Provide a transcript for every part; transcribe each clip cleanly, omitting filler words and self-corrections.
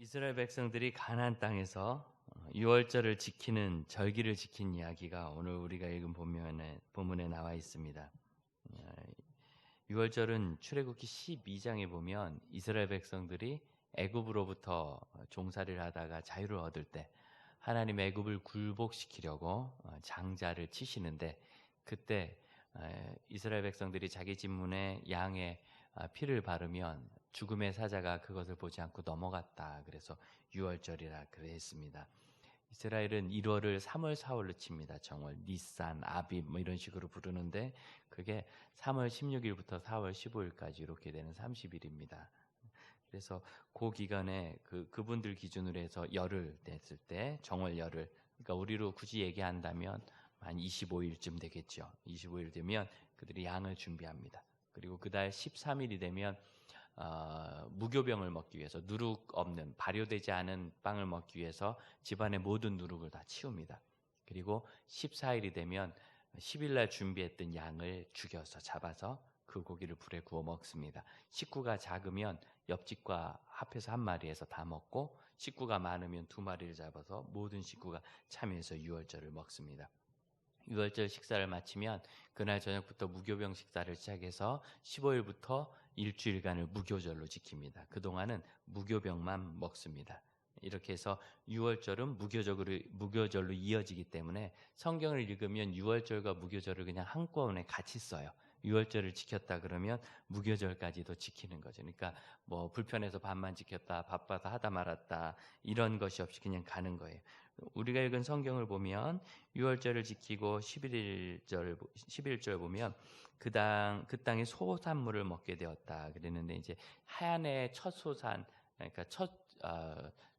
이스라엘 백성들이 가나안 땅에서 유월절을 지키는 절기를 지킨 이야기가 오늘 우리가 읽은 본문에 나와 있습니다. 유월절은 출애굽기 12장에 보면 이스라엘 백성들이 애굽으로부터 종살이를 하다가 자유를 얻을 때 하나님 애굽을 굴복시키려고 장자를 치시는데, 그때 이스라엘 백성들이 자기 집 문에 양의 피를 바르면 죽음의 사자가 그것을 보지 않고 넘어갔다. 그래서 유월절이라 그랬습니다. 이스라엘은 1월을 3월, 4월로 칩니다. 정월, 니산, 아빕 뭐 이런 식으로 부르는데 그게 3월 16일부터 4월 15일까지 이렇게 되는 30일입니다. 그래서 그 기간에 그분들 기준으로 해서 열흘 됐을 때 정월 열흘, 그러니까 우리로 굳이 얘기한다면 한 25일쯤 되겠죠. 25일 되면 그들이 양을 준비합니다. 그리고 그달 13일이 되면 무교병을 먹기 위해서, 누룩 없는 발효되지 않은 빵을 먹기 위해서 집안의 모든 누룩을 다 치웁니다. 그리고 14일이 되면 10일 날 준비했던 양을 죽여서 잡아서 그 고기를 불에 구워 먹습니다. 식구가 작으면 옆집과 합해서 한 마리에서 다 먹고, 식구가 많으면 두 마리를 잡아서 모든 식구가 참여해서 유월절을 먹습니다. 유월절 식사를 마치면 그날 저녁부터 무교병 식사를 시작해서 15일부터 일주일간을 무교절로 지킵니다. 그동안은 무교병만 먹습니다. 이렇게 해서 유월절은 무교절로 이어지기 때문에 성경을 읽으면 유월절과 무교절을 그냥 한꺼번에 같이 써요. 유월절을 지켰다 그러면 무교절까지도 지키는 거죠. 그러니까 뭐 불편해서 반만 지켰다, 바빠서 하다 말았다, 이런 것이 없이 그냥 가는 거예요. 우리가 읽은 성경을 보면 유월절을 지키고 11절 보면 그 땅에 소산물을 먹게 되었다 그랬는데, 이제 하얀의 첫 소산, 그러니까 첫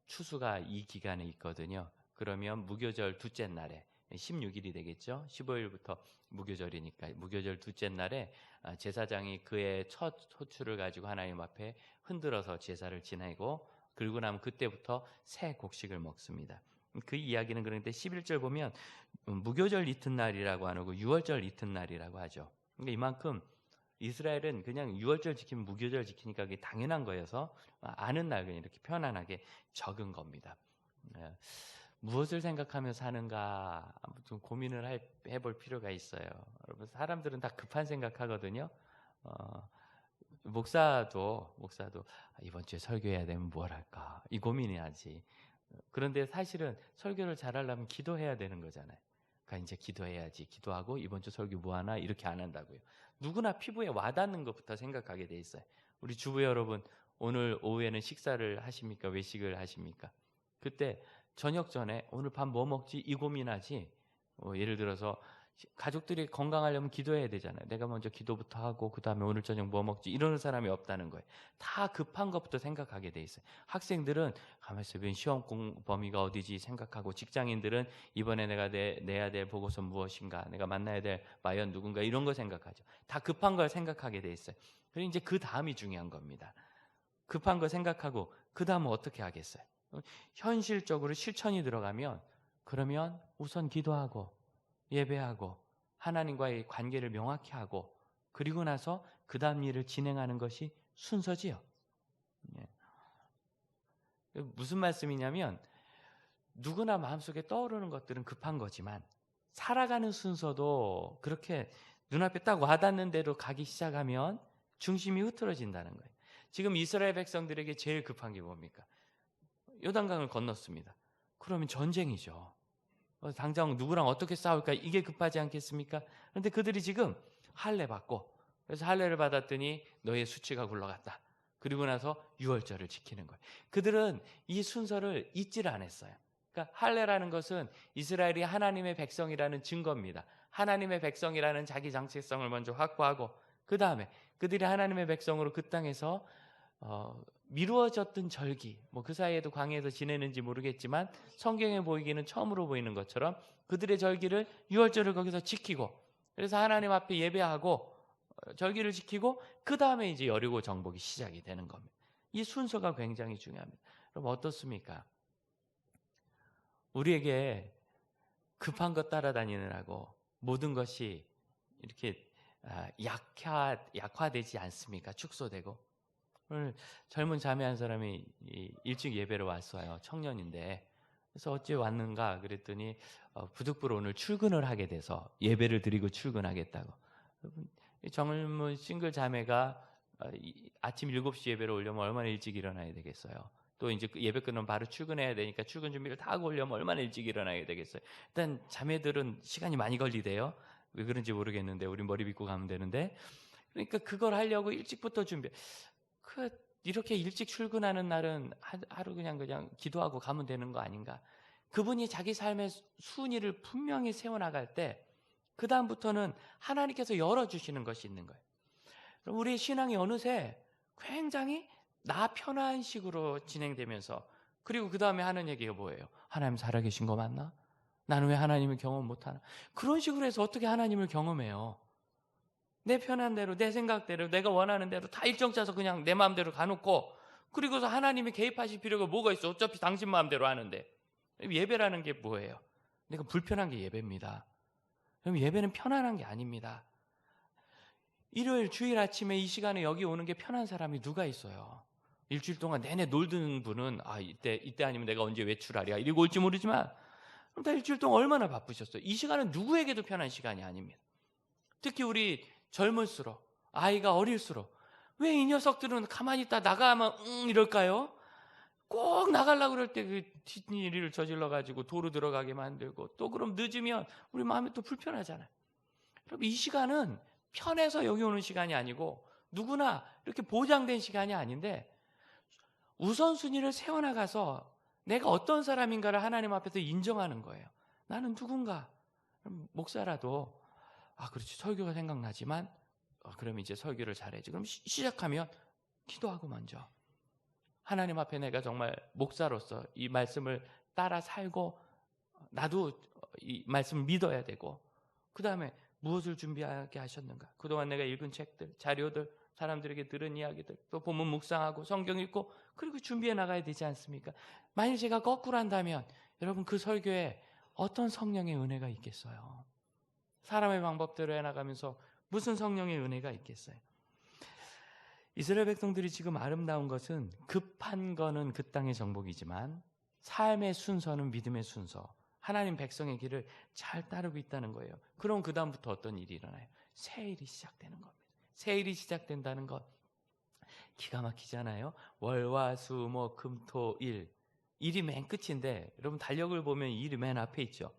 추수가 이 기간에 있거든요. 그러면 무교절 둘째 날에 16일이 되겠죠. 15일부터 무교절이니까 무교절 둘째 날에 제사장이 그의 첫 소출을 가지고 하나님 앞에 흔들어서 제사를 지내고, 그리고 나면 그때부터 새 곡식을 먹습니다. 그 이야기는 그런데 11절 보면 무교절 이튿날이라고 안 하고 유월절 이튿날이라고 하죠. 그러니까 이만큼 이스라엘은 그냥 유월절 지키면 무교절 지키니까 그게 당연한 거여서 아는 날 그냥 이렇게 편안하게 적은 겁니다. 무엇을 생각하며 사는가 좀 고민을 해볼 필요가 있어요. 여러분, 사람들은 다 급한 생각하거든요. 목사도 이번 주에 설교해야 되면 뭘 할까 이 고민이 하지. 그런데 사실은 설교를 잘하려면 기도해야 되는 거잖아요. 그러니까 이제 기도해야지, 기도하고 이번 주 설교 뭐 하나 이렇게 안 한다고요. 누구나 피부에 와닿는 것부터 생각하게 돼 있어요. 우리 주부 여러분, 오늘 오후에는 식사를 하십니까? 외식을 하십니까? 그때 저녁 전에 오늘 밤 뭐 먹지 이 고민하지. 예를 들어서 가족들이 건강하려면 기도해야 되잖아요. 내가 먼저 기도부터 하고 그 다음에 오늘 저녁 뭐 먹지 이러는 사람이 없다는 거예요. 다 급한 것부터 생각하게 돼 있어요. 학생들은 가만있어 보면 시험 범위가 어디지 생각하고, 직장인들은 이번에 내가 내야 될 보고서 무엇인가, 내가 만나야 될 마연 누군가, 이런 거 생각하죠. 다 급한 걸 생각하게 돼 있어요. 그리고 이제 그 다음이 중요한 겁니다. 급한 거 생각하고 그 다음은 어떻게 하겠어요? 현실적으로 실천이 들어가면, 그러면 우선 기도하고 예배하고 하나님과의 관계를 명확히 하고, 그리고 나서 그 다음 일을 진행하는 것이 순서지요. 무슨 말씀이냐면, 누구나 마음속에 떠오르는 것들은 급한 거지만 살아가는 순서도 그렇게 눈앞에 딱 와닿는 대로 가기 시작하면 중심이 흐트러진다는 거예요. 지금 이스라엘 백성들에게 제일 급한 게 뭡니까? 요단강을 건넜습니다. 그러면 전쟁이죠. 당장 누구랑 어떻게 싸울까, 이게 급하지 않겠습니까? 그런데 그들이 지금 할례 받고, 그래서 할례를 받았더니 너의 수치가 굴러갔다. 그리고 나서 유월절을 지키는 거예요. 그들은 이 순서를 잊지를 않았어요. 그러니까 할례라는 것은 이스라엘이 하나님의 백성이라는 증거입니다. 하나님의 백성이라는 자기 정체성을 먼저 확보하고, 그 다음에 그들이 하나님의 백성으로 그 땅에서 미루어졌던 절기, 뭐 그 사이에도 광야에서 지내는지 모르겠지만 성경에 보이기는 처음으로 보이는 것처럼 그들의 절기를 유월절을 거기서 지키고, 그래서 하나님 앞에 예배하고 절기를 지키고, 그 다음에 이제 여리고 정복이 시작이 되는 겁니다. 이 순서가 굉장히 중요합니다. 그럼 어떻습니까? 우리에게 급한 것 따라다니느라고 모든 것이 이렇게 약화되지 않습니까? 축소되고. 오늘 젊은 자매 한 사람이 일찍 예배로 왔어요. 청년인데. 그래서 어째 왔는가 그랬더니 부득불 오늘 출근을 하게 돼서 예배를 드리고 출근하겠다고. 여러분, 이 젊은 싱글 자매가 아침 7시 예배를 오려면 얼마나 일찍 일어나야 되겠어요. 또 이제 예배 끝나면 바로 출근해야 되니까 출근 준비를 다 하고 오려면 얼마나 일찍 일어나야 되겠어요. 일단 자매들은 시간이 많이 걸리대요. 왜 그런지 모르겠는데 우리 머리 빗고 가면 되는데, 그러니까 그걸 하려고 일찍부터 준비. 이렇게 일찍 출근하는 날은 하루 그냥 기도하고 가면 되는 거 아닌가? 그분이 자기 삶의 순위를 분명히 세워나갈 때 그 다음부터는 하나님께서 열어주시는 것이 있는 거예요. 우리 신앙이 어느새 굉장히 나 편한 식으로 진행되면서, 그리고 그 다음에 하는 얘기가 뭐예요? 하나님 살아계신 거 맞나? 나는 왜 하나님을 경험 못하나? 그런 식으로 해서 어떻게 하나님을 경험해요? 내 편한 대로, 내 생각대로, 내가 원하는 대로 다 일정 짜서 그냥 내 마음대로 가놓고, 그리고서 하나님이 개입하실 필요가 뭐가 있어? 어차피 당신 마음대로 하는데. 예배라는 게 뭐예요? 내가 불편한 게 예배입니다. 그럼 예배는 편안한 게 아닙니다. 일요일 주일 아침에 이 시간에 여기 오는 게 편한 사람이 누가 있어요? 일주일 동안 내내 놀던 분은 이때 아니면 내가 언제 외출하랴 이러고 올지 모르지만, 그럼 다 일주일 동안 얼마나 바쁘셨어요? 이 시간은 누구에게도 편한 시간이 아닙니다. 특히 우리 젊을수록, 아이가 어릴수록, 왜 이 녀석들은 가만히 있다 나가면 이럴까요? 꼭 나가려고 그럴 때 그 뒷일을 저질러 가지고 도로 들어가게 만들고, 또 그럼 늦으면 우리 마음이 또 불편하잖아요. 그럼 이 시간은 편해서 여기 오는 시간이 아니고 누구나 이렇게 보장된 시간이 아닌데, 우선순위를 세워나가서 내가 어떤 사람인가를 하나님 앞에서 인정하는 거예요. 나는 누군가. 목사라도 그렇지, 설교가 생각나지만 그럼 이제 설교를 잘해야지. 그럼 시작하면 기도하고 먼저 하나님 앞에 내가 정말 목사로서 이 말씀을 따라 살고, 나도 이 말씀을 믿어야 되고, 그 다음에 무엇을 준비하게 하셨는가? 그동안 내가 읽은 책들, 자료들, 사람들에게 들은 이야기들, 또 본문 묵상하고 성경 읽고, 그리고 준비해 나가야 되지 않습니까? 만일 제가 거꾸로 한다면 여러분, 그 설교에 어떤 성령의 은혜가 있겠어요? 사람의 방법대로 해나가면서 무슨 성령의 은혜가 있겠어요? 이스라엘 백성들이 지금 아름다운 것은, 급한 거는 그 땅의 정복이지만 삶의 순서는 믿음의 순서, 하나님 백성의 길을 잘 따르고 있다는 거예요. 그럼 그 다음부터 어떤 일이 일어나요? 새 일이 시작되는 겁니다. 새 일이 시작된다는 것 기가 막히잖아요. 월화수목금토일, 일이 맨 끝인데 여러분 달력을 보면 일이 맨 앞에 있죠.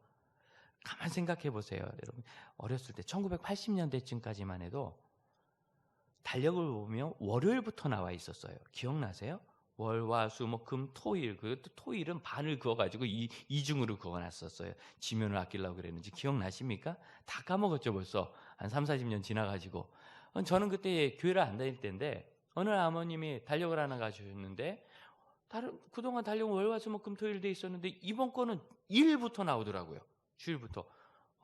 가만 생각해 보세요. 여러분 어렸을 때 1980년대쯤까지만 해도 달력을 보면 월요일부터 나와 있었어요. 기억나세요? 월화수목금토일, 그것도 토일은 반을 그어가지고 이중으로 그어놨었어요. 지면을 아끼려고 그랬는지 기억나십니까? 다 까먹었죠. 벌써 한 30-40년 지나가지고. 저는 그때 교회를 안 다닐 때인데 어느 아버님이 달력을 하나 가져오셨는데, 그동안 달력은 월화수목금토일 돼 있었는데 이번 거는 일부터 나오더라고요. 주일부터.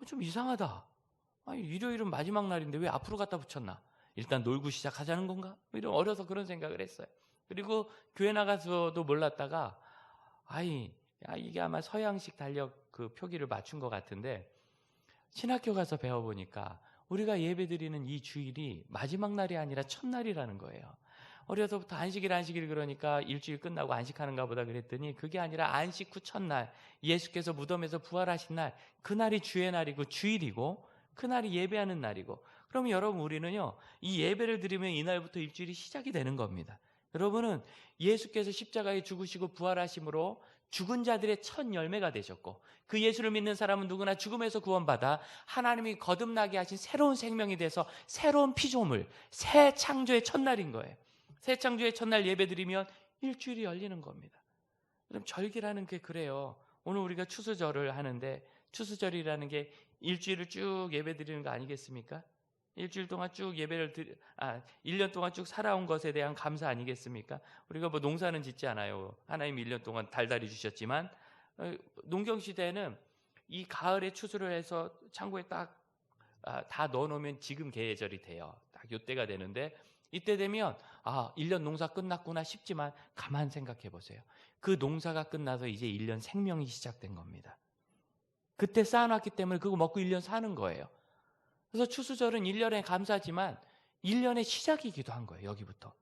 좀 이상하다. 일요일은 마지막 날인데 왜 앞으로 갖다 붙였나? 일단 놀고 시작하자는 건가? 이런, 어려서 그런 생각을 했어요. 그리고 교회 나가서도 몰랐다가 이게 아마 서양식 달력 그 표기를 맞춘 것 같은데, 신학교 가서 배워보니까 우리가 예배드리는 이 주일이 마지막 날이 아니라 첫날이라는 거예요. 어려서부터 안식일 그러니까 일주일 끝나고 안식하는가 보다 그랬더니 그게 아니라 안식 후 첫날, 예수께서 무덤에서 부활하신 날, 그날이 주의 날이고 주일이고 그날이 예배하는 날이고, 그러면 여러분 우리는요, 이 예배를 드리면 이날부터 일주일이 시작이 되는 겁니다. 여러분은 예수께서 십자가에 죽으시고 부활하심으로 죽은 자들의 첫 열매가 되셨고, 그 예수를 믿는 사람은 누구나 죽음에서 구원받아 하나님이 거듭나게 하신 새로운 생명이 돼서 새로운 피조물, 새 창조의 첫날인 거예요. 새 창조의 첫날 예배드리면 일주일이 열리는 겁니다. 그럼 절기라는 게 그래요. 오늘 우리가 추수절을 하는데, 추수절이라는 게 일주일을 쭉 예배드리는 거 아니겠습니까? 일주일 동안 쭉 1년 동안 쭉 살아온 것에 대한 감사 아니겠습니까? 우리가 뭐 농사는 짓지 않아요. 하나님 1년 동안 달달이 주셨지만, 농경시대에는 이 가을에 추수를 해서 창고에 딱 다 넣어놓으면 지금 계절이 돼요. 딱 요때가 되는데, 이때 되면 1년 농사 끝났구나 싶지만 가만 생각해 보세요. 그 농사가 끝나서 이제 1년 생명이 시작된 겁니다. 그때 쌓아놨기 때문에 그거 먹고 1년 사는 거예요. 그래서 추수절은 1년의 감사지만 1년의 시작이기도 한 거예요. 여기부터.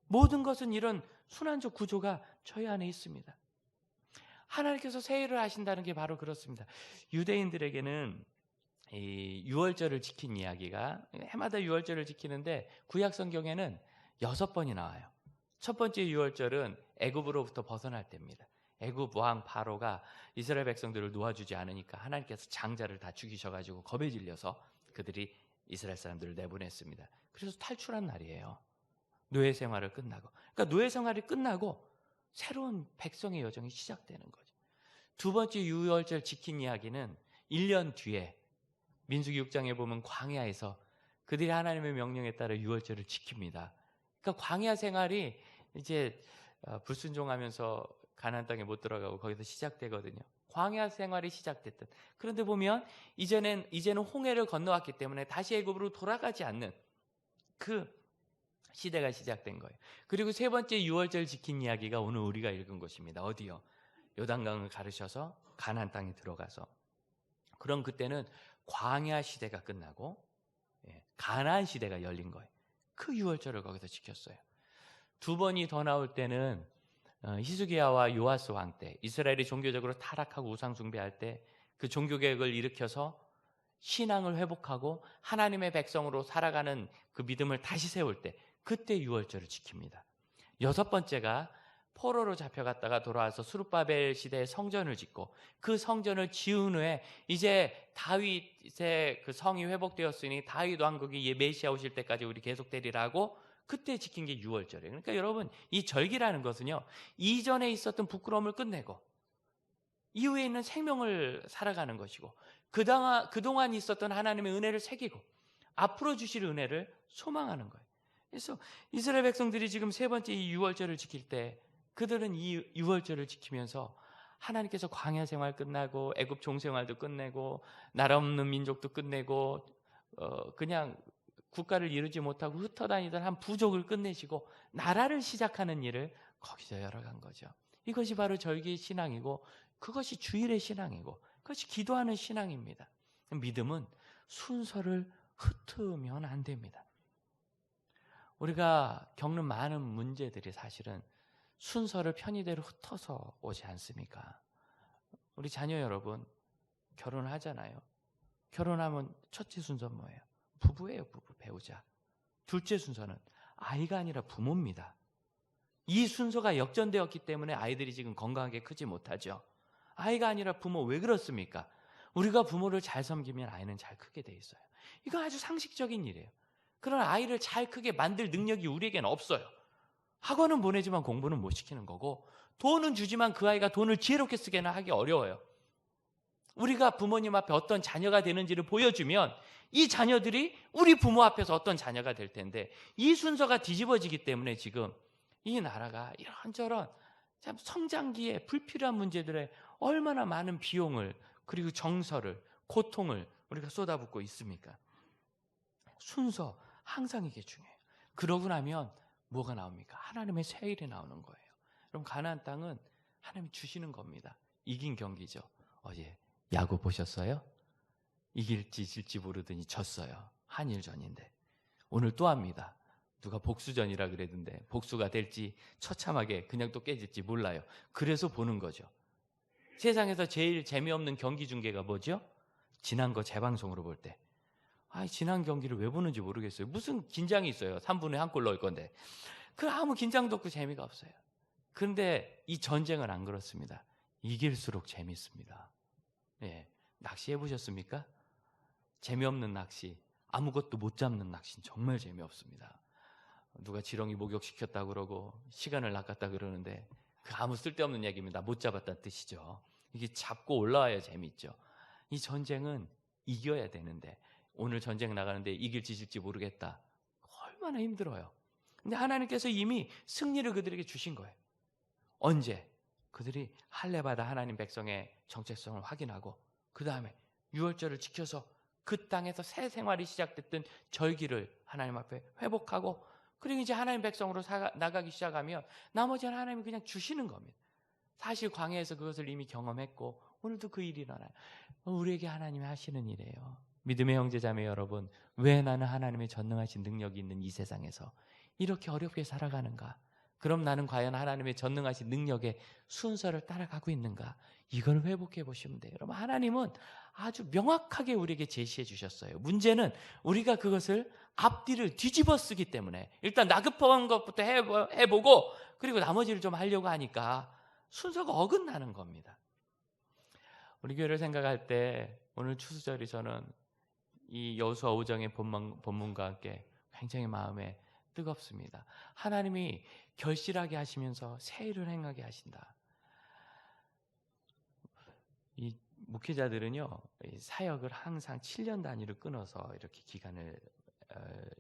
모든 것은 이런 순환적 구조가 저희 안에 있습니다. 하나님께서 새 일을 하신다는 게 바로 그렇습니다. 유대인들에게는 이 유월절을 지킨 이야기가 해마다 유월절을 지키는데 구약 성경에는 6번이 나와요. 첫 번째 유월절은 애굽으로부터 벗어날 때입니다. 애굽 왕 바로가 이스라엘 백성들을 놓아주지 않으니까 하나님께서 장자를 다 죽이셔가지고 겁에 질려서 그들이 이스라엘 사람들을 내보냈습니다. 그래서 탈출한 날이에요. 노예 생활을 끝나고. 그러니까 노예 생활이 끝나고 새로운 백성의 여정이 시작되는 거죠. 두 번째 유월절 지킨 이야기는 1년 뒤에 민수기 6장에 보면 광야에서 그들이 하나님의 명령에 따라 유월절을 지킵니다. 그러니까 광야 생활이 이제 불순종하면서 가나안 땅에 못 들어가고 거기서 시작되거든요. 광야 생활이 시작됐던. 그런데 보면 이제는 홍해를 건너왔기 때문에 다시 애굽으로 돌아가지 않는 그 시대가 시작된 거예요. 그리고 세 번째 유월절 지킨 이야기가 오늘 우리가 읽은 것입니다. 어디요? 요단강을 가르셔서 가나안 땅에 들어가서. 그럼 그때는 광야 시대가 끝나고 가나안 시대가 열린 거예요. 그 유월절을 거기서 지켰어요. 두 번이 더 나올 때는 히스기야와 요아스 왕 때 이스라엘이 종교적으로 타락하고 우상 숭배할 때 그 종교개혁을 일으켜서 신앙을 회복하고 하나님의 백성으로 살아가는 그 믿음을 다시 세울 때 그때 유월절을 지킵니다. 여섯 번째가 포로로 잡혀갔다가 돌아와서 수룹바벨 시대에 성전을 짓고 그 성전을 지은 후에 이제 다윗의 그 성이 회복되었으니 다윗 왕국이 메시아 오실 때까지 우리 계속되리라고 그때 지킨 게 유월절이에요. 그러니까 여러분 이 절기라는 것은요 이전에 있었던 부끄러움을 끝내고 이후에 있는 생명을 살아가는 것이고 그동안 있었던 하나님의 은혜를 새기고 앞으로 주실 은혜를 소망하는 거예요. 그래서 이스라엘 백성들이 지금 세 번째 이 유월절을 지킬 때 그들은 이 유월절을 지키면서 하나님께서 광야 생활 끝나고 애굽 종생활도 끝내고 나라 없는 민족도 끝내고 그냥 국가를 이루지 못하고 흩어다니던 한 부족을 끝내시고 나라를 시작하는 일을 거기서 열어간 거죠. 이것이 바로 절기의 신앙이고 그것이 주일의 신앙이고 그것이 기도하는 신앙입니다. 믿음은 순서를 흩으면 안 됩니다. 우리가 겪는 많은 문제들이 사실은 순서를 편의대로 흩어서 오지 않습니까? 우리 자녀 여러분 결혼하잖아요. 결혼하면 첫째 순서는 뭐예요? 부부예요. 부부, 배우자. 둘째 순서는 아이가 아니라 부모입니다. 이 순서가 역전되었기 때문에 아이들이 지금 건강하게 크지 못하죠. 아이가 아니라 부모. 왜 그렇습니까? 우리가 부모를 잘 섬기면 아이는 잘 크게 돼 있어요. 이건 아주 상식적인 일이에요. 그런 아이를 잘 크게 만들 능력이 우리에게는 없어요. 학원은 보내지만 공부는 못 시키는 거고 돈은 주지만 그 아이가 돈을 지혜롭게 쓰게는 하기 어려워요. 우리가 부모님 앞에 어떤 자녀가 되는지를 보여주면 이 자녀들이 우리 부모 앞에서 어떤 자녀가 될 텐데 이 순서가 뒤집어지기 때문에 지금 이 나라가 이런저런 참 성장기에 불필요한 문제들에 얼마나 많은 비용을 그리고 정서를 고통을 우리가 쏟아붓고 있습니까? 순서 항상 이게 중요해요. 그러고 나면 뭐가 나옵니까? 하나님의 새 일이 나오는 거예요. 그럼 가나안 땅은 하나님이 주시는 겁니다. 이긴 경기죠. 어제 야구 보셨어요? 이길지 질지 모르더니 졌어요. 한일전인데. 오늘 또 합니다. 누가 복수전이라 그랬는데 복수가 될지 처참하게 그냥 또 깨질지 몰라요. 그래서 보는 거죠. 세상에서 제일 재미없는 경기 중계가 뭐죠? 지난 거 재방송으로 볼 때. 지난 경기를 왜 보는지 모르겠어요. 무슨 긴장이 있어요. 3분에 한 골 넣을 건데. 아무 긴장도 없고 재미가 없어요. 그런데 이 전쟁은 안 그렇습니다. 이길수록 재밌습니다. 예, 낚시 해보셨습니까? 재미없는 낚시, 아무것도 못 잡는 낚시는 정말 재미없습니다. 누가 지렁이 목욕시켰다고 그러고 시간을 낚았다 그러는데 아무 쓸데없는 얘기입니다. 못 잡았다는 뜻이죠. 이게 잡고 올라와야 재미있죠. 이 전쟁은 이겨야 되는데 오늘 전쟁 나가는데 이길지 질지 모르겠다. 얼마나 힘들어요. 근데 하나님께서 이미 승리를 그들에게 주신 거예요. 언제? 그들이 할례받아 하나님 백성의 정체성을 확인하고 그 다음에 유월절을 지켜서 그 땅에서 새 생활이 시작됐던 절기를 하나님 앞에 회복하고 그리고 이제 하나님 백성으로 나가기 시작하면 나머지는 하나님이 그냥 주시는 겁니다. 사실 광야에서 그것을 이미 경험했고 오늘도 그 일이 일어나요. 우리에게 하나님이 하시는 일이에요. 믿음의 형제 자매 여러분, 왜 나는 하나님의 전능하신 능력이 있는 이 세상에서 이렇게 어렵게 살아가는가? 그럼 나는 과연 하나님의 전능하신 능력의 순서를 따라가고 있는가? 이걸 회복해 보시면 돼요. 여러분, 하나님은 아주 명확하게 우리에게 제시해 주셨어요. 문제는 우리가 그것을 앞뒤를 뒤집어 쓰기 때문에 일단 나급한 것부터 해보고 그리고 나머지를 좀 하려고 하니까 순서가 어긋나는 겁니다. 우리 교회를 생각할 때 오늘 추수절이 저는 이 여호수아 5장의 본문과 함께 굉장히 마음에 뜨겁습니다. 하나님이 결실하게 하시면서 새 일을 행하게 하신다. 이 목회자들은요, 이 사역을 항상 7년 단위로 끊어서 이렇게 기간을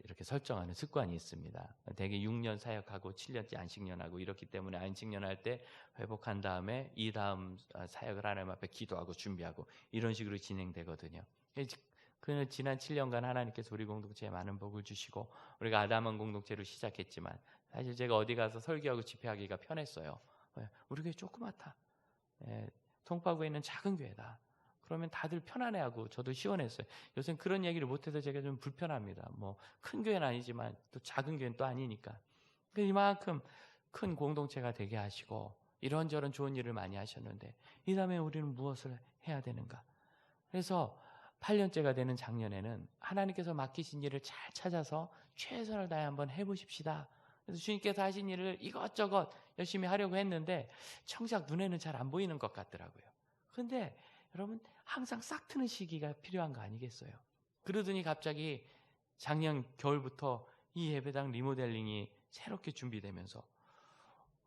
이렇게 설정하는 습관이 있습니다. 대개 6년 사역하고 7년째 안식년하고 이렇기 때문에 안식년 할 때 회복한 다음에 이 다음 사역을 하나님 앞에 기도하고 준비하고 이런 식으로 진행되거든요. 그 지난 7년간 하나님께서 우리 공동체에 많은 복을 주시고 우리가 아담한 공동체로 시작했지만 사실 제가 어디 가서 설교하고 집회하기가 편했어요. 우리 교회 조그맣다. 통파구에 있는 작은 교회다. 그러면 다들 편안해하고 저도 시원했어요. 요새는 그런 얘기를 못해서 제가 좀 불편합니다. 뭐 큰 교회는 아니지만 또 작은 교회는 또 아니니까. 이만큼 큰 공동체가 되게 하시고 이런저런 좋은 일을 많이 하셨는데 이 다음에 우리는 무엇을 해야 되는가? 그래서 8년째가 되는 작년에는 하나님께서 맡기신 일을 잘 찾아서 최선을 다해 한번 해보십시다. 그래서 주님께서 하신 일을 이것저것 열심히 하려고 했는데 정작 눈에는 잘 안 보이는 것 같더라고요. 그런데 여러분 항상 싹 트는 시기가 필요한 거 아니겠어요? 그러더니 갑자기 작년 겨울부터 이 예배당 리모델링이 새롭게 준비되면서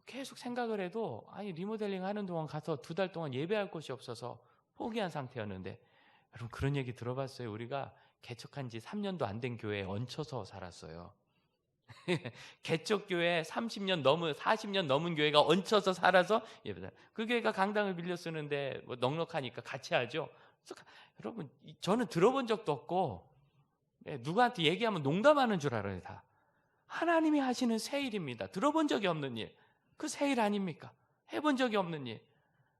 계속 생각을 해도 아니 리모델링 하는 동안 가서 2달 동안 예배할 곳이 없어서 포기한 상태였는데 여러분 그런 얘기 들어봤어요? 우리가 개척한 지 3년도 안 된 교회에 얹혀서 살았어요. 개척교회 30년 넘은 40년 넘은 교회가 얹혀서 살아서 예배당. 그 교회가 강당을 빌려 쓰는데 뭐 넉넉하니까 같이 하죠. 그래서 여러분 저는 들어본 적도 없고 누구한테 얘기하면 농담하는 줄 알아요. 다 하나님이 하시는 새 일입니다. 들어본 적이 없는 일. 그 새 일 아닙니까? 해본 적이 없는 일.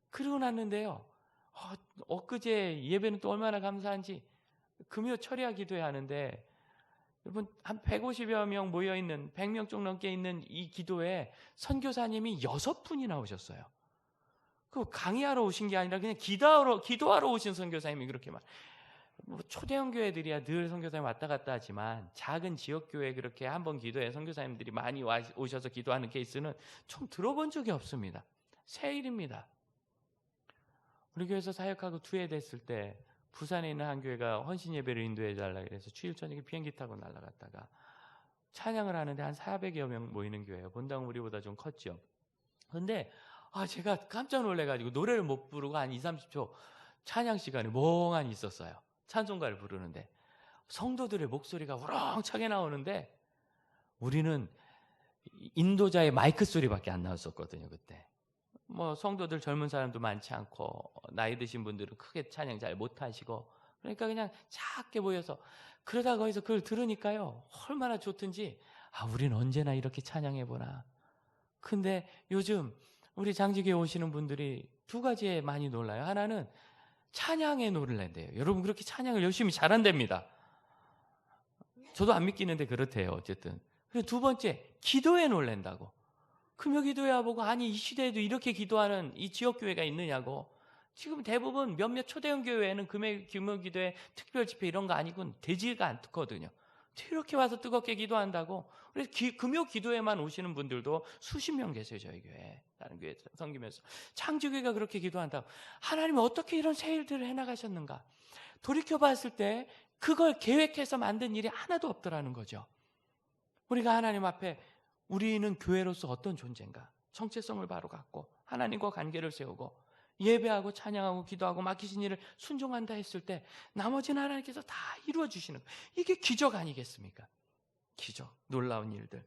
그러고 났는데요. 엊그제 예배는 또 얼마나 감사한지 금요 철야 기도회 하는데 여러분 한 150여 명 모여있는 100명 좀 넘게 있는 이 기도에 선교사님이 6분이나 오셨어요. 그 강의하러 오신 게 아니라 그냥 기도하러 오신 선교사님이 그렇게 뭐 초대형 교회들이야 늘 선교사님 왔다 갔다 하지만 작은 지역교회 그렇게 한번 기도해 선교사님들이 많이 오셔서 기도하는 케이스는 좀 들어본 적이 없습니다. 새 일입니다. 우리 교회에서 사역하고 투회됐을 때 부산에 있는 한 교회가 헌신 예배를 인도해 달라 그래서 주일 저녁에 비행기 타고 날아갔다가 찬양을 하는데 한 400여 명 모이는 교회예요. 본당 우리보다 좀 컸죠. 그런데 제가 깜짝 놀래가지고 노래를 못 부르고 한 20-30초 찬양 시간에 멍하니 있었어요. 찬송가를 부르는데 성도들의 목소리가 우렁차게 나오는데 우리는 인도자의 마이크 소리밖에 안 나왔었거든요. 그때 뭐 성도들 젊은 사람도 많지 않고 나이 드신 분들은 크게 찬양 잘 못하시고 그러니까 그냥 작게 보여서 그러다가 거기서 그걸 들으니까요 얼마나 좋든지 우리는 언제나 이렇게 찬양해보나. 근데 요즘 우리 장지교회 오시는 분들이 2가지에 많이 놀라요. 하나는 찬양에 놀란대요. 여러분 그렇게 찬양을 열심히 잘한답니다. 저도 안 믿기는데 그렇대요. 어쨌든. 그리고 2번째 기도에 놀란다고. 금요 기도회 보고 아니 이 시대에도 이렇게 기도하는 이 지역교회가 있느냐고. 지금 대부분 몇몇 초대형 교회에는 금요 기도회 특별 집회 이런 거 아니고 되지가 않거든요. 이렇게 와서 뜨겁게 기도한다고. 그래서 금요 기도회만 오시는 분들도 수십 명 계세요. 저희 교회 다른 교회 섬기면서 창조교회가 그렇게 기도한다고. 하나님이 어떻게 이런 새 일들을 해나가셨는가. 돌이켜봤을 때 그걸 계획해서 만든 일이 하나도 없더라는 거죠. 우리가 하나님 앞에 우리는 교회로서 어떤 존재인가? 정체성을 바로 갖고 하나님과 관계를 세우고 예배하고 찬양하고 기도하고 맡기신 일을 순종한다 했을 때 나머지는 하나님께서 다 이루어 주시는 거예요. 이게 기적 아니겠습니까? 기적, 놀라운 일들.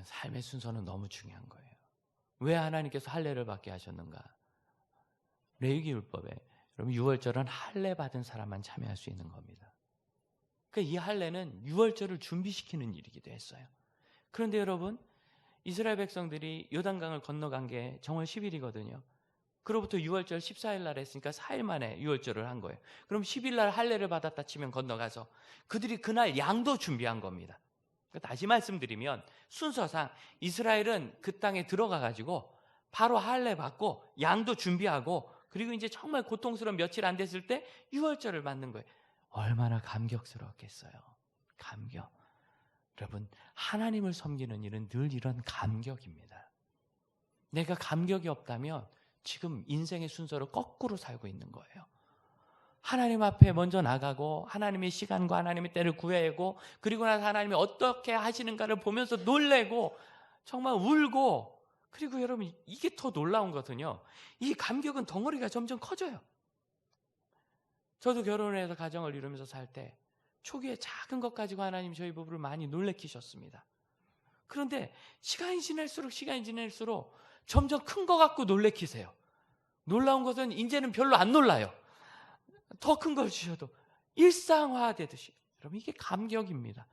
삶의 순서는 너무 중요한 거예요. 왜 하나님께서 할례를 받게 하셨는가? 레위기 율법에 여러분 6월절은 할례 받은 사람만 참여할 수 있는 겁니다. 그러니까 이 할례는 6월절을 준비시키는 일이기도 했어요. 그런데 여러분 이스라엘 백성들이 요단강을 건너간 게 정월 10일이거든요. 그로부터 6월절 14일 날 했으니까 4일 만에 6월절을 한 거예요. 그럼 10일 날 할례를 받았다 치면 건너가서 그들이 그날 양도 준비한 겁니다. 다시 말씀드리면 순서상 이스라엘은 그 땅에 들어가가지고 바로 할례 받고 양도 준비하고 그리고 이제 정말 고통스러운 며칠 안 됐을 때 유월절을 맞는 거예요. 얼마나 감격스러웠겠어요. 감격. 여러분, 하나님을 섬기는 일은 늘 이런 감격입니다. 내가 감격이 없다면 지금 인생의 순서를 거꾸로 살고 있는 거예요. 하나님 앞에 먼저 나가고 하나님의 시간과 하나님의 때를 구해야고 그리고 나서 하나님이 어떻게 하시는가를 보면서 놀래고 정말 울고 그리고 여러분 이게 더 놀라운 거거든요. 이 감격은 덩어리가 점점 커져요. 저도 결혼해서 가정을 이루면서 살 때 초기에 작은 것 가지고 하나님 저희 부부를 많이 놀래키셨습니다. 그런데 시간이 지날수록 점점 큰 거 갖고 놀래키세요. 놀라운 것은 이제는 별로 안 놀라요. 더 큰 걸 주셔도 일상화되듯이. 여러분 이게 감격입니다.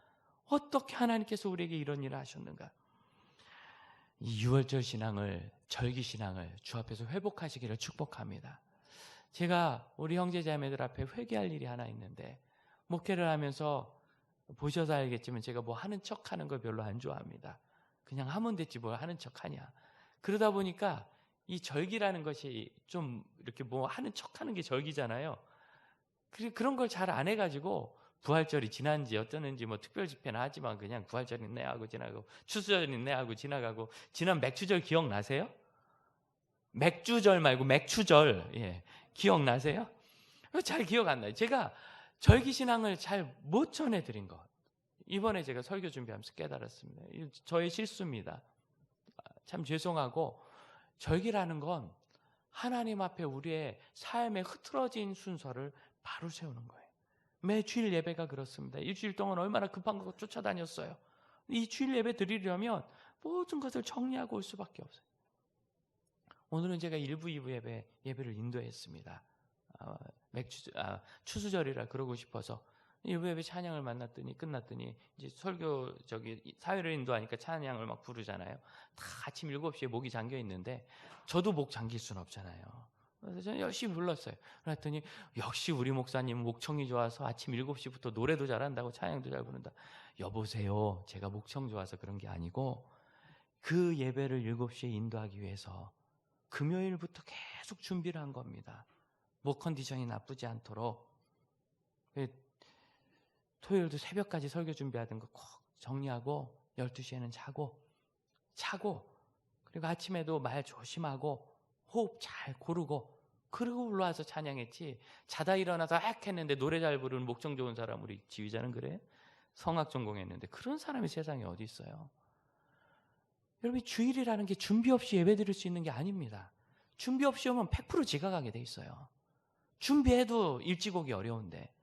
어떻게 하나님께서 우리에게 이런 일을 하셨는가. 이 유월절 신앙을, 절기 신앙을 주 앞에서 회복하시기를 축복합니다. 제가 우리 형제자매들 앞에 회개할 일이 하나 있는데 목회를 하면서 보셔서 알겠지만 제가 뭐 하는 척하는 걸 별로 안 좋아합니다. 그냥 하면 됐지 뭘 하는 척하냐. 그러다 보니까 이 절기라는 것이 좀 이렇게 뭐 하는 척하는 게 절기잖아요. 그런 걸 잘 안 해가지고 부활절이 지난지 어쩌는지 뭐 특별 집회나 하지만 그냥 부활절 있네 하고 지나가고 추수절 있네 하고 지나가고 지난 맥주절 기억나세요? 맥주절 말고 맥추절. 예. 기억나세요? 잘 기억 안 나요. 제가 절기신앙을 잘 못 전해드린 것. 이번에 제가 설교 준비하면서 깨달았습니다. 저의 실수입니다. 참 죄송하고 절기라는 건 하나님 앞에 우리의 삶의 흐트러진 순서를 바로 세우는 거예요. 매 주일 예배가 그렇습니다. 일주일 동안 얼마나 급한 거 쫓아다녔어요. 이 주일 예배 드리려면 모든 것을 정리하고 올 수밖에 없어요. 오늘은 제가 1부, 2부 예배를 인도했습니다. 추수절이라 그러고 싶어서 1부 예배 찬양을 끝났더니 이제 설교 사회를 인도하니까 찬양을 막 부르잖아요. 다 아침 7시에 목이 잠겨 있는데 저도 목 잠길 수는 없잖아요. 그래서 저는 열심히 불렀어요. 그랬더니 역시 우리 목사님은 목청이 좋아서 아침 7시부터 노래도 잘한다고 찬양도 잘 부른다. 여보세요. 제가 목청 좋아서 그런 게 아니고 그 예배를 7시에 인도하기 위해서 금요일부터 계속 준비를 한 겁니다. 목 컨디션이 나쁘지 않도록. 토요일도 새벽까지 설교 준비하던 거 꼭 정리하고 12시에는 자고 그리고 아침에도 말 조심하고 호흡 잘 고르고 그리고 올라와서 찬양했지. 자다 일어나서 악 했는데 노래 잘 부르는 목청 좋은 사람 우리 지휘자는 그래? 성악 전공했는데 그런 사람이 세상에 어디 있어요? 여러분 주일이라는 게 준비 없이 예배 드릴 수 있는 게 아닙니다. 준비 없이 오면 100% 지각하게 돼 있어요. 준비해도 일찍 오기 어려운데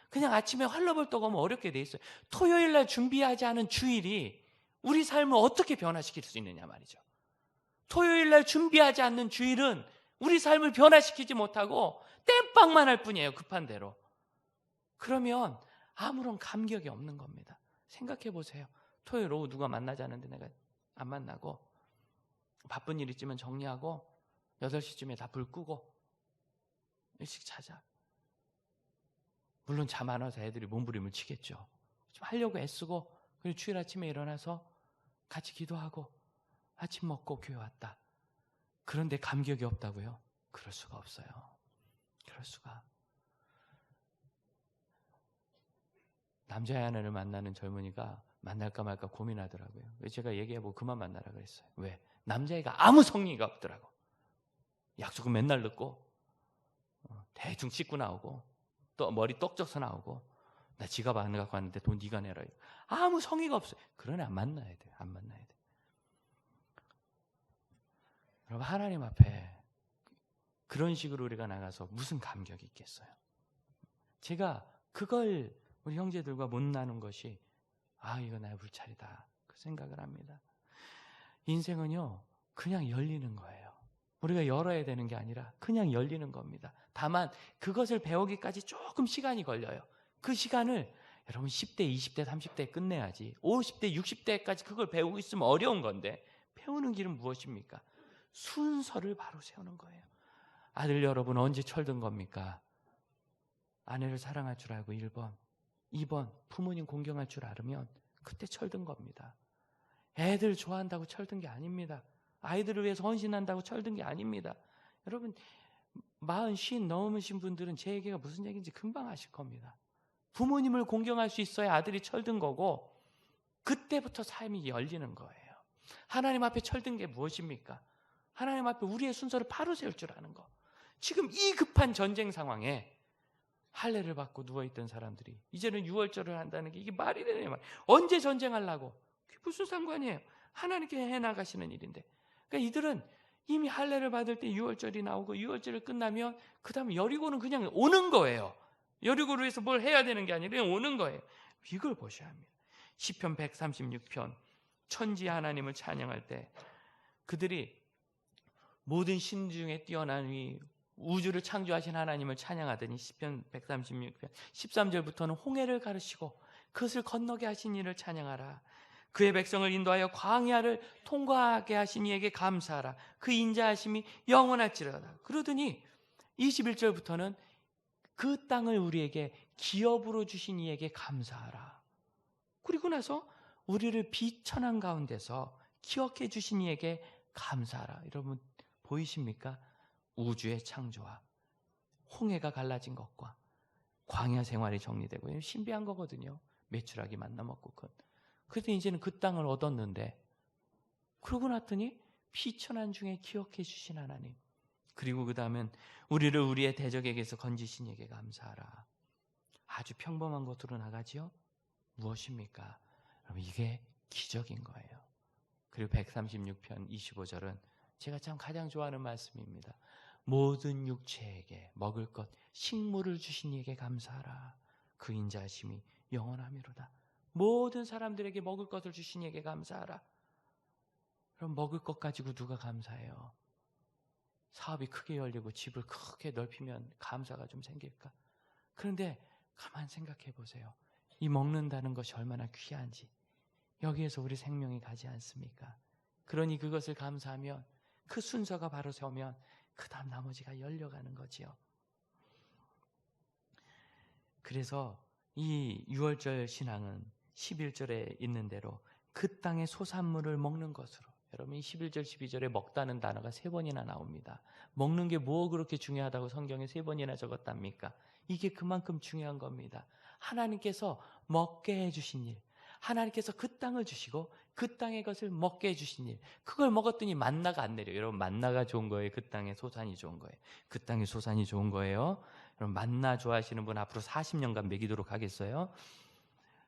그냥 아침에 활러벌떡 오면 어렵게 돼 있어요. 토요일 날 준비하지 않은 주일이 우리 삶을 어떻게 변화시킬 수 있느냐 말이죠. 토요일 날 준비하지 않는 주일은 우리 삶을 변화시키지 못하고 땜빵만 할 뿐이에요. 급한 대로. 그러면 아무런 감격이 없는 겁니다. 생각해 보세요. 토요일 오후 누가 만나자는데 내가 안 만나고 바쁜 일 있으면 정리하고 8시쯤에 다 불 끄고 일찍 자자. 물론 잠 안 와서 애들이 몸부림을 치겠죠. 좀 하려고 애쓰고 그리고 주일 아침에 일어나서 같이 기도하고 아침 먹고 교회 왔다. 그런데 감격이 없다고요? 그럴 수가 없어요. 그럴 수가. 남자애 하나를 만나는 젊은이가 만날까 말까 고민하더라고요. 제가 얘기해보고 그만 만나라 그랬어요. 왜? 남자애가 아무 성의가 없더라고. 약속은 맨날 늦고 대충 씻고 나오고 또 머리 떡져서 나오고 나 지갑 안 갖고 왔는데 돈 네가 내라. 아무 성의가 없어요. 그러네 안 만나야 돼. 안 만나야 돼. 여러분 하나님 앞에 그런 식으로 우리가 나가서 무슨 감격이 있겠어요? 제가 그걸 우리 형제들과 못 나눈 것이 이거 나의 불찰이다 그 생각을 합니다. 인생은요 그냥 열리는 거예요. 우리가 열어야 되는 게 아니라 그냥 열리는 겁니다. 다만 그것을 배우기까지 조금 시간이 걸려요. 그 시간을 여러분 10대, 20대, 30대에 끝내야지 50대, 60대까지 그걸 배우고 있으면 어려운 건데 배우는 길은 무엇입니까? 순서를 바로 세우는 거예요. 아들 여러분 언제 철든 겁니까? 아내를 사랑할 줄 알고 1번 2번 부모님 공경할 줄 알으면 그때 철든 겁니다. 애들 좋아한다고 철든 게 아닙니다. 아이들을 위해서 헌신한다고 철든 게 아닙니다. 여러분 40, 50 넘으신 분들은 제 얘기가 무슨 얘기인지 금방 아실 겁니다. 부모님을 공경할 수 있어야 아들이 철든 거고 그때부터 삶이 열리는 거예요. 하나님 앞에 철든 게 무엇입니까? 하나님 앞에 우리의 순서를 바로 세울 줄 아는 거. 지금 이 급한 전쟁 상황에 할례를 받고 누워있던 사람들이 이제는 유월절을 한다는 게 이게 말이 되냐 말. 언제 전쟁하려고? 그게 무슨 상관이에요? 하나님께 해나가시는 일인데. 그러니까 이들은 이미 할례를 받을 때 유월절이 나오고 유월절이 끝나면 그 다음에 여리고는 그냥 오는 거예요. 여리고를 위해서 뭘 해야 되는 게 아니라 그냥 오는 거예요. 이걸 보셔야 합니다. 시편 136편 천지 하나님을 찬양할 때 그들이 모든 신 중에 뛰어난 이 우주를 창조하신 하나님을 찬양하더니 시편 136편 13절부터는 홍해를 가르시고 그것을 건너게 하신 이를 찬양하라. 그의 백성을 인도하여 광야를 통과하게 하신 이에게 감사하라. 그 인자하심이 영원할지로다. 그러더니 21절부터는 그 땅을 우리에게 기업으로 주신 이에게 감사하라. 그리고 나서 우리를 비천한 가운데서 기억해 주신 이에게 감사하라. 여러분 보이십니까? 우주의 창조와 홍해가 갈라진 것과 광야 생활이 정리되고 신비한 거거든요. 메추라기 만나 먹고 그래도 이제는 그 땅을 얻었는데 그러고 났더니 비천한 중에 기억해 주신 하나님, 그리고 그 다음엔 우리를 우리의 대적에게서 건지신 이에게 감사하라. 아주 평범한 것으로 나가지요. 무엇입니까? 여러분 이게 기적인 거예요. 그리고 136편 25절은 제가 참 가장 좋아하는 말씀입니다. 모든 육체에게 먹을 것 식물을 주신 이에게 감사하라. 그 인자하심이 영원하미로다. 모든 사람들에게 먹을 것을 주신 이에게 감사하라. 그럼 먹을 것 가지고 누가 감사해요? 사업이 크게 열리고 집을 크게 넓히면 감사가 좀 생길까? 그런데 가만 생각해 보세요. 이 먹는다는 것이 얼마나 귀한지. 여기에서 우리 생명이 가지 않습니까? 그러니 그것을 감사하면 그 순서가 바로 서면 그 다음 나머지가 열려가는 거지요. 그래서 이 유월절 신앙은 11절에 있는 대로 그 땅의 소산물을 먹는 것으로, 여러분 이 11절 12절에 먹다는 단어가 3번이나 나옵니다. 먹는 게 뭐 그렇게 중요하다고 성경에 3번이나 적었답니까? 이게 그만큼 중요한 겁니다. 하나님께서 먹게 해주신 일, 하나님께서 그 땅을 주시고 그 땅의 것을 먹게 해주신 일, 그걸 먹었더니 만나가 안 내려요. 여러분 만나가 좋은 거예요? 그 땅의 소산이 좋은 거예요? 그 땅의 소산이 좋은 거예요? 여러분 만나 좋아하시는 분 앞으로 40년간 먹이도록 하겠어요?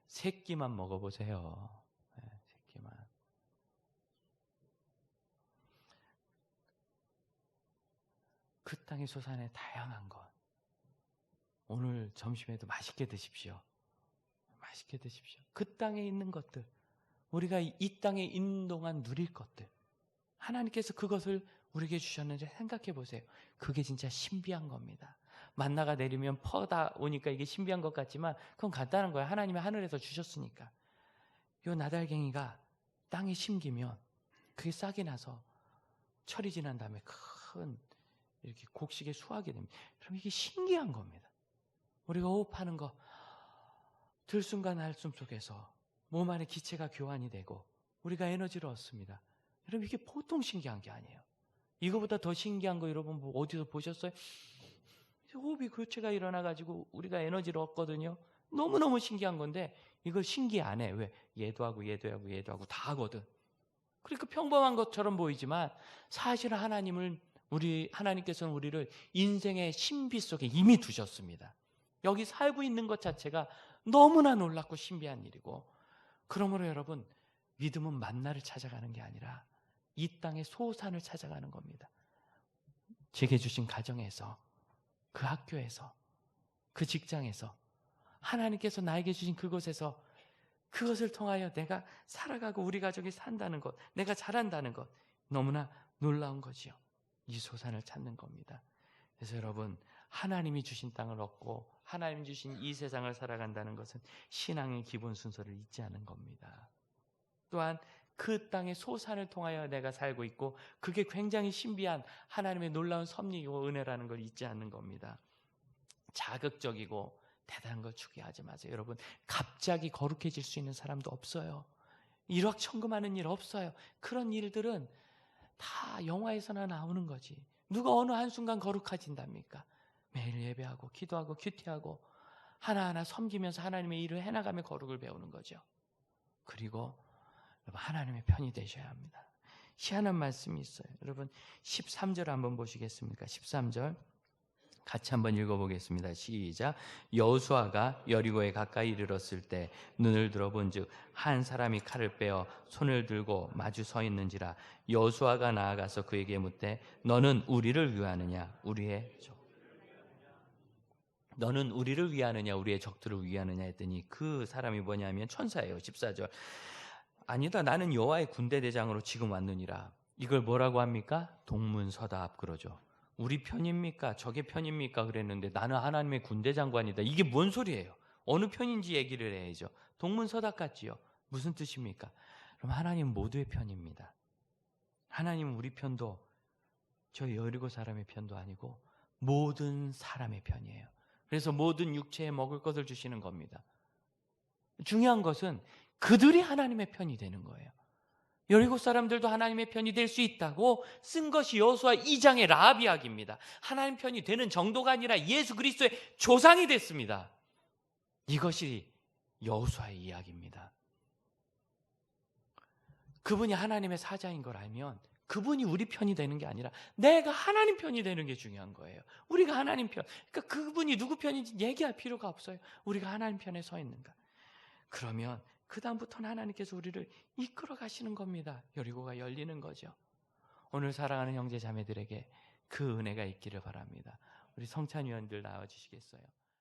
새끼만 먹어보세요. 네, 새끼만. 그 땅의 소산의 다양한 것, 오늘 점심에도 맛있게 드십시오. 맛있게 드십시오. 그 땅에 있는 것들, 우리가 이 땅에 있는 동안 누릴 것들, 하나님께서 그것을 우리에게 주셨는지 생각해 보세요. 그게 진짜 신비한 겁니다. 만나가 내리면 퍼다 오니까 이게 신비한 것 같지만 그건 간단한 거예요. 하나님이 하늘에서 주셨으니까. 요 나달갱이가 땅에 심기면 그게 싹이 나서 철이 지난 다음에 큰 이렇게 곡식의 수확이 됩니다. 그럼 이게 신기한 겁니다. 우리가 호흡하는 거 들숨과 날숨 속에서 몸 안에 기체가 교환이 되고 우리가 에너지를 얻습니다. 여러분 이게 보통 신기한 게 아니에요. 이거보다 더 신기한 거 여러분 뭐 어디서 보셨어요? 호흡이 교체가 일어나가지고 우리가 에너지를 얻거든요. 너무너무 신기한 건데 이걸 신기 안 해. 왜? 얘도 하고 얘도 하고 얘도 하고 다 하거든. 그러니까 평범한 것처럼 보이지만 사실은 하나님께서는 우리를 인생의 신비 속에 이미 두셨습니다. 여기 살고 있는 것 자체가 너무나 놀랍고 신비한 일이고, 그러므로 여러분 믿음은 만나를 찾아가는 게 아니라 이 땅의 소산을 찾아가는 겁니다. 제게 주신 가정에서, 그 학교에서, 그 직장에서, 하나님께서 나에게 주신 그곳에서 그것을 통하여 내가 살아가고 우리 가족이 산다는 것, 내가 잘한다는 것, 너무나 놀라운 거지요. 이 소산을 찾는 겁니다. 그래서 여러분 하나님이 주신 땅을 얻고 하나님이 주신 이 세상을 살아간다는 것은 신앙의 기본 순서를 잊지 않은 겁니다. 또한 그 땅의 소산을 통하여 내가 살고 있고 그게 굉장히 신비한 하나님의 놀라운 섭리이고 은혜라는 걸 잊지 않는 겁니다. 자극적이고 대단한 걸 추구하지 마세요. 여러분, 갑자기 거룩해질 수 있는 사람도 없어요. 일확천금하는 일 없어요. 그런 일들은 다 영화에서나 나오는 거지. 누가 어느 한순간 거룩해진답니까? 매일 예배하고 기도하고 큐티하고 하나하나 섬기면서 하나님의 일을 해나가며 거룩을 배우는 거죠. 그리고 여러분, 하나님의 편이 되셔야 합니다. 희한한 말씀이 있어요. 여러분, 13절 한번 보시겠습니까? 13절 같이 한번 읽어보겠습니다. 시작. 여호수아가 여리고에 가까이 이르렀을 때 눈을 들어본즉 한 사람이 칼을 빼어 손을 들고 마주 서 있는지라. 여호수아가 나아가서 그에게 묻되 너는 우리를 위하느냐 너는 우리를 위하느냐 우리의 적들을 위하느냐 했더니 그 사람이 뭐냐면 천사예요. 14절. 아니다, 나는 여호와의 군대 대장으로 지금 왔느니라. 이걸 뭐라고 합니까? 동문서답 그러죠. 우리 편입니까? 적의 편입니까? 그랬는데 나는 하나님의 군대 장관이다. 이게 뭔 소리예요? 어느 편인지 얘기를 해야죠. 동문서답 같지요. 무슨 뜻입니까? 그럼 하나님 모두의 편입니다. 하나님은 우리 편도 저 여리고 사람의 편도 아니고 모든 사람의 편이에요. 그래서 모든 육체에 먹을 것을 주시는 겁니다. 중요한 것은 그들이 하나님의 편이 되는 거예요. 여리고 사람들도 하나님의 편이 될 수 있다고 쓴 것이 여호수아 2장의 라합 이야기입니다. 하나님 편이 되는 정도가 아니라 예수 그리스도의 조상이 됐습니다. 이것이 여호수아의 이야기입니다. 그분이 하나님의 사자인 걸 알면 그분이 우리 편이 되는 게 아니라 내가 하나님 편이 되는 게 중요한 거예요. 우리가 하나님 편. 그러니까 그분이 누구 편인지 얘기할 필요가 없어요. 우리가 하나님 편에 서 있는가. 그러면 그 다음부터는 하나님께서 우리를 이끌어 가시는 겁니다. 여리고가 열리는 거죠. 오늘 사랑하는 형제 자매들에게 그 은혜가 있기를 바랍니다. 우리 성찬위원들 나와주시겠어요?